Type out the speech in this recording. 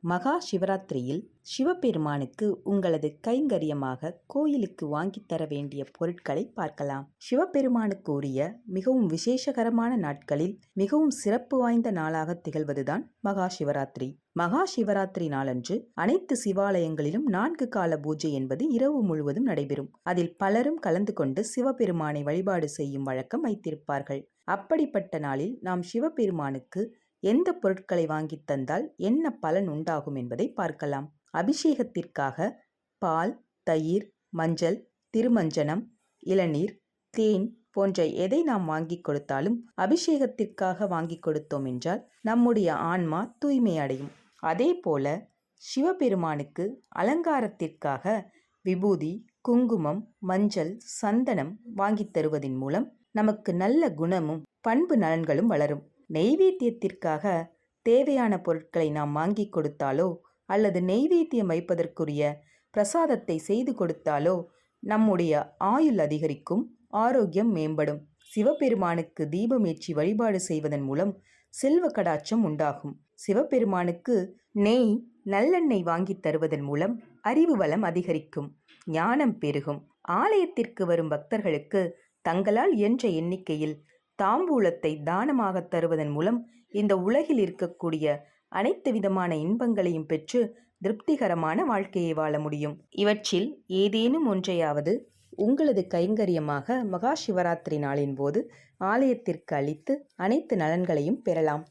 மகா சிவராத்திரியில் சிவபெருமானுக்கு உங்களது கைங்கரியமாக கோயிலுக்கு வாங்கித் தர வேண்டிய பொருட்களை பார்க்கலாம். சிவபெருமானுக்கு உரிய மிகவும் விசேஷகரமான நாட்களில் மிகவும் சிறப்பு வாய்ந்த நாளாக திகழ்வதுதான் மகா சிவராத்திரி. மகா சிவராத்திரி நாளன்று அனைத்து சிவாலயங்களிலும் 4 கால பூஜை என்பது இரவு முழுவதும் நடைபெறும். அதில் பலரும் கலந்து கொண்டு சிவபெருமானை வழிபாடு செய்யும் வழக்கம் வைத்திருப்பார்கள். அப்படிப்பட்ட நாளில் நாம் சிவபெருமானுக்கு எந்த பொருட்களை வாங்கித் தந்தால் என்ன பலன் உண்டாகும் என்பதை பார்க்கலாம். அபிஷேகத்திற்காக பால், தயிர், மஞ்சள், திருமஞ்சனம், இளநீர், தேன் போன்ற எதை நாம் வாங்கி கொடுத்தாலும் அபிஷேகத்திற்காக வாங்கி கொடுத்தோம் என்றால் நம்முடைய ஆன்மா தூய்மை அடையும். அதே போல சிவபெருமானுக்கு அலங்காரத்திற்காக விபூதி, குங்குமம், மஞ்சள், சந்தனம் வாங்கித் தருவதன் மூலம் நமக்கு நல்ல குணமும் பண்பு நலன்களும் வளரும். நெய்வேத்தியத்திற்காக தேவையான பொருட்களை நாம் வாங்கி கொடுத்தாலோ அல்லது நெய்வேத்தியம் வைப்பதற்குரிய பிரசாதத்தை செய்து கொடுத்தாலோ நம்முடைய ஆயுள் அதிகரிக்கும், ஆரோக்கியம் மேம்படும். சிவபெருமானுக்கு தீபமேற்றி வழிபாடு செய்வதன் மூலம் செல்வ கடாட்சம் உண்டாகும். சிவபெருமானுக்கு நெய், நல்லெண்ணெய் வாங்கி தருவதன் மூலம் அறிவு வளம் அதிகரிக்கும், ஞானம் பெருகும். ஆலயத்திற்கு வரும் பக்தர்களுக்கு தங்களால் இயன்ற எண்ணிக்கையில் தாம்பூலத்தை தானமாக தருவதன் மூலம் இந்த உலகில் இருக்கக்கூடிய அனைத்து விதமான இன்பங்களையும் பெற்று திருப்திகரமான வாழ்க்கையை வாழ முடியும். இவற்றில் ஏதேனும் ஒன்றையாவது உங்களது கைங்கரியமாக மகா சிவராத்திரி நாளின் போது ஆலயத்திற்கு அளித்து அனைத்து நலன்களையும் பெறலாம்.